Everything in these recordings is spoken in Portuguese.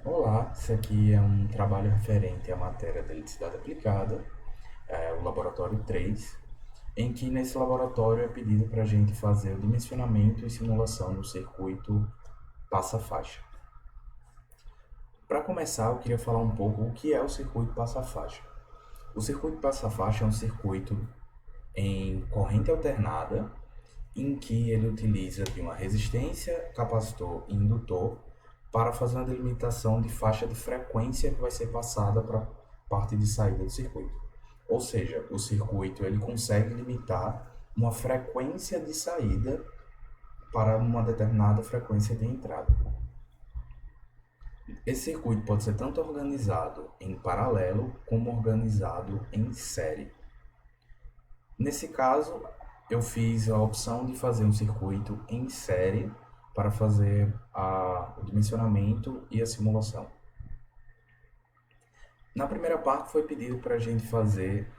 Olá, esse aqui é um trabalho referente à matéria de eletricidade aplicada, o laboratório 3, em que nesse laboratório é pedido para a gente fazer o dimensionamento e simulação do circuito passa-faixa. Para começar, eu queria falar um pouco o que é o circuito passa-faixa. O circuito passa-faixa é um circuito em corrente alternada, em que ele utiliza de uma resistência, capacitor e indutor para fazer uma delimitação de faixa de frequência que vai ser passada para a parte de saída do circuito. Ou seja, o circuito ele consegue limitar uma frequência de saída para uma determinada frequência de entrada. Esse circuito pode ser tanto organizado em paralelo como organizado em série. Nesse caso, eu fiz a opção de fazer um circuito em série para fazer o dimensionamento e a simulação. Na primeira parte foi pedido para a gente fazer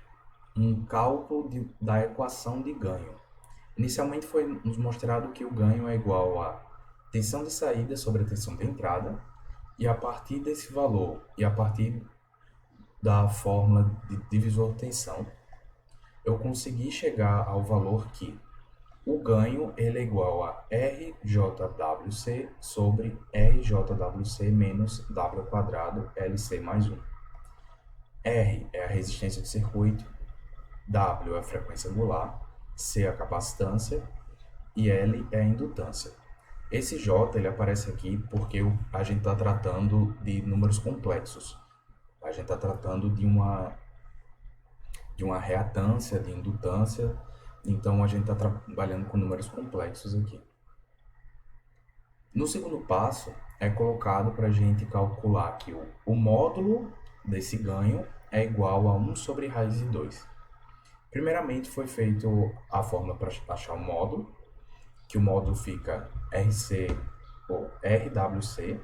um cálculo da equação de ganho. Inicialmente foi nos mostrado que o ganho é igual a tensão de saída sobre a tensão de entrada, e a partir desse valor e a partir da fórmula de divisor tensão, eu consegui chegar ao valor que o ganho ele é igual a RJWC sobre RJWC menos W ao quadrado LC mais 1. R é a resistência do circuito, W é a frequência angular, C é a capacitância e L é a indutância. Esse J ele aparece aqui porque a gente está tratando de números complexos. A gente está tratando de uma reatância, de indutância, então a gente está trabalhando com números complexos aqui. No segundo passo, é colocado para a gente calcular que o módulo desse ganho é igual a 1 sobre raiz de 2. Primeiramente, foi feita a fórmula para achar o módulo, que o módulo fica RC ou RWC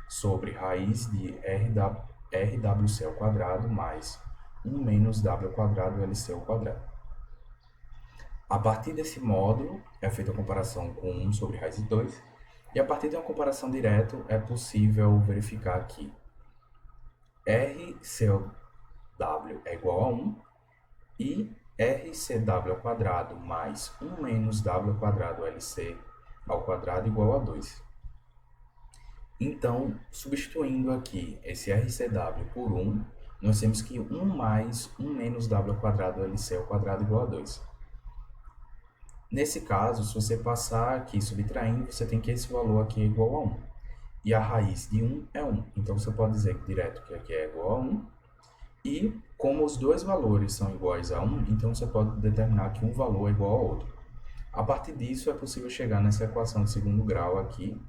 sobre raiz de RWC ao quadrado mais 1 menos W ao quadrado LC ao quadrado. A partir desse módulo, é feita a comparação com 1 sobre raiz de 2, e a partir de uma comparação direta, é possível verificar que RCW é igual a 1 e RCW ao quadrado mais 1 menos W ao quadrado LC ao quadrado igual a 2. Então, substituindo aqui esse RCW por 1, nós temos que 1 mais 1 menos W ao quadrado LC ao quadrado igual a 2. Nesse caso, se você passar aqui subtraindo, você tem que esse valor aqui é igual a 1. E a raiz de 1 é 1. Então, você pode dizer direto que aqui é igual a 1. E, como os dois valores são iguais a 1, então você pode determinar que um valor é igual ao outro. A partir disso, é possível chegar nessa equação de segundo grau aqui.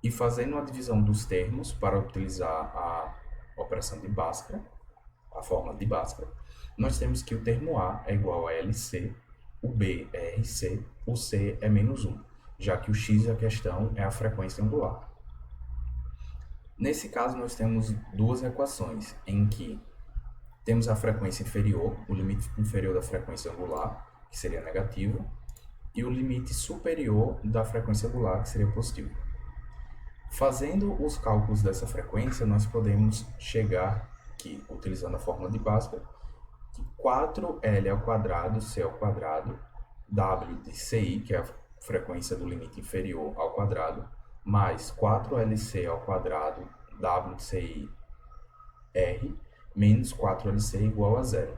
E fazendo a divisão dos termos para utilizar a operação de Bhaskara, a fórmula de Bhaskara, nós temos que o termo A é igual a LC, o B é RC, o C é menos 1, já que o X da questão é a frequência angular. Nesse caso, nós temos duas equações, em que temos a frequência inferior, o limite inferior da frequência angular, que seria negativo, e o limite superior da frequência angular, que seria positivo. Fazendo os cálculos dessa frequência, nós podemos chegar aqui, utilizando a fórmula de Bhaskara, que 4L ao quadrado, C ao quadrado, W de CI, que é a frequência do limite inferior ao quadrado, mais 4LC ao quadrado, W de CI, R, menos 4LC igual a zero.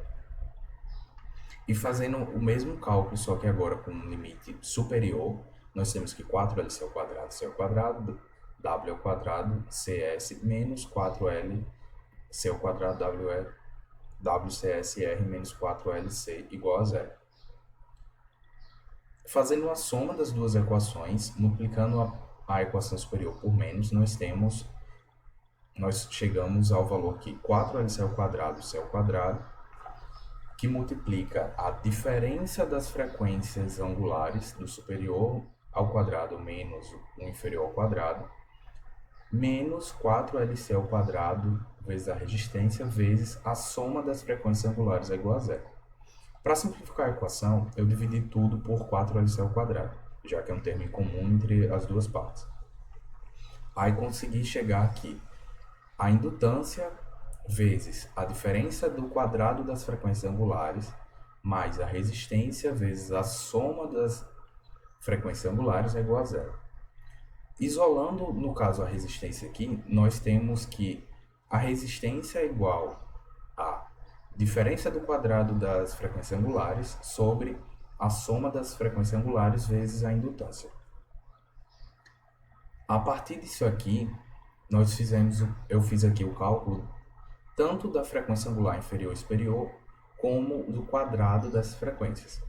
E fazendo o mesmo cálculo, só que agora com um limite superior, nós temos que 4LC ao quadrado, C ao quadrado, W ao quadrado, CS, menos 4L, C ao quadrado, WCSR menos 4LC igual a zero. Fazendo a soma das duas equações, multiplicando a equação superior por menos, nós chegamos ao valor que 4LC ao quadrado, C ao quadrado, que multiplica a diferença das frequências angulares do superior ao quadrado menos o inferior ao quadrado, menos 4LC ao quadrado vezes a resistência vezes a soma das frequências angulares é igual a zero. Para simplificar a equação, eu dividi tudo por 4LC ao quadrado, já que é um termo em comum entre as duas partes. Aí consegui chegar aqui. A indutância vezes a diferença do quadrado das frequências angulares mais a resistência vezes a soma das frequências angulares é igual a zero. Isolando, no caso, a resistência aqui, nós temos que a resistência é igual a diferença do quadrado das frequências angulares sobre a soma das frequências angulares vezes a indutância. A partir disso aqui, eu fiz aqui o cálculo tanto da frequência angular inferior e superior, como do quadrado das frequências.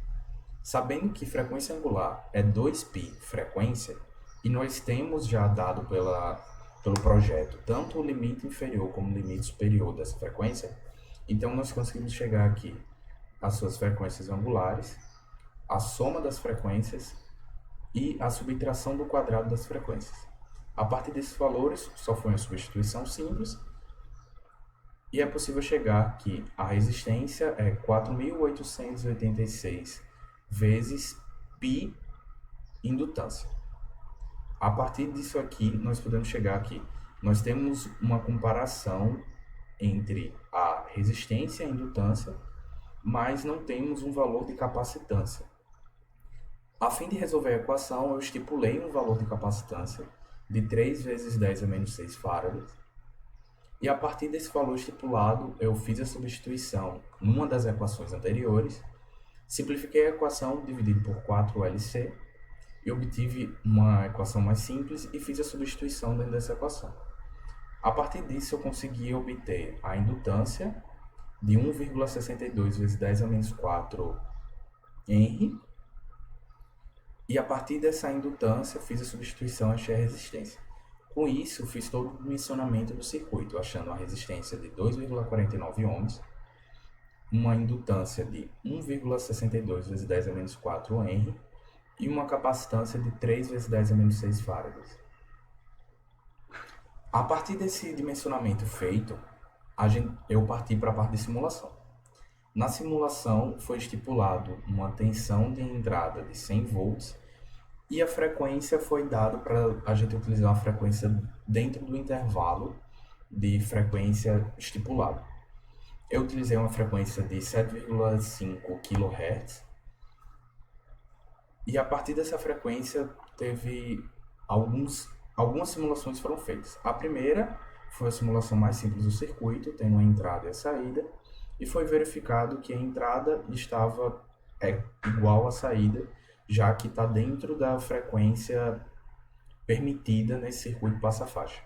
Sabendo que frequência angular é 2π frequência, e nós temos já dado pelo projeto tanto o limite inferior como o limite superior dessa frequência, então nós conseguimos chegar aqui às suas frequências angulares, a soma das frequências e a subtração do quadrado das frequências. A partir desses valores, só foi uma substituição simples, e é possível chegar que a resistência é 4.886 vezes π indutância. A partir disso aqui, nós podemos chegar aqui. Nós temos uma comparação entre a resistência e a indutância, mas não temos um valor de capacitância. A fim de resolver a equação, eu estipulei um valor de capacitância de 3 vezes 10 a menos 6 farads, e a partir desse valor estipulado, eu fiz a substituição numa das equações anteriores, simplifiquei a equação dividido por 4LC e obtive uma equação mais simples e fiz a substituição dentro dessa equação. A partir disso, eu consegui obter a indutância de 1,62 vezes 10 a menos 4 Henry, e a partir dessa indutância, fiz a substituição e achei a resistência. Com isso, fiz todo o dimensionamento do circuito, achando a resistência de 2,49 ohms, uma indutância de 1,62 vezes 10 a menos 4 Henry e uma capacitância de 3 vezes 10 a menos 6 farads. A partir desse dimensionamento feito, eu parti para a parte de simulação. Na simulação, foi estipulado uma tensão de entrada de 100 volts e a frequência foi dada para a gente utilizar uma frequência dentro do intervalo de frequência estipulado. Eu utilizei uma frequência de 7,5 kHz e a partir dessa frequência teve algumas simulações foram feitas. A primeira foi a simulação mais simples do circuito, tendo a entrada e a saída, e foi verificado que a entrada estava igual à saída, já que está dentro da frequência permitida nesse circuito passa-faixa.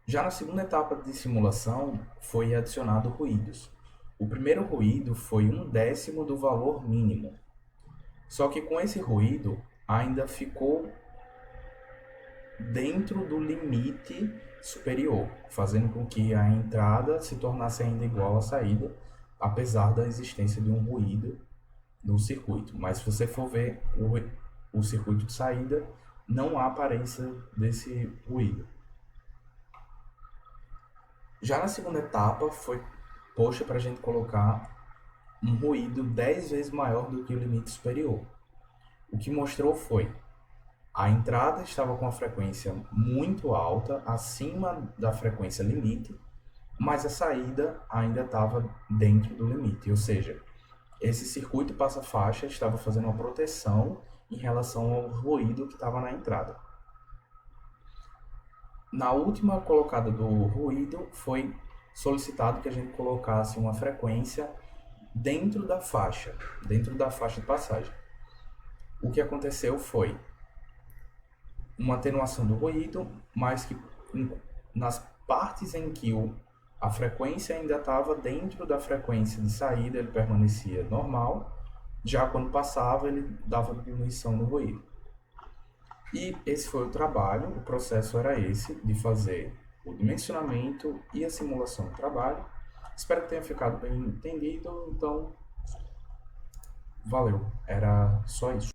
Já na segunda etapa de simulação, foi adicionado ruídos. O primeiro ruído foi 1/10 do valor mínimo. Só que com esse ruído, ainda ficou dentro do limite superior, fazendo com que a entrada se tornasse ainda igual à saída, apesar da existência de um ruído no circuito. Mas se você for ver o circuito de saída, não há aparência desse ruído. Já na segunda etapa, foi posta para a gente colocar um ruído 10 vezes maior do que o limite superior. O que mostrou foi a entrada estava com a frequência muito alta, acima da frequência limite, mas a saída ainda estava dentro do limite, ou seja, esse circuito passa-faixa estava fazendo uma proteção em relação ao ruído que estava na entrada. Na última colocada do ruído, foi solicitado que a gente colocasse uma frequência dentro da faixa de passagem. O que aconteceu foi uma atenuação do ruído, mas que nas partes em que a frequência ainda estava dentro da frequência de saída, ele permanecia normal, já quando passava ele dava diminuição no ruído. E esse foi o trabalho, o processo era esse, de fazer o dimensionamento e a simulação do trabalho. Espero que tenha ficado bem entendido, então valeu, era só isso.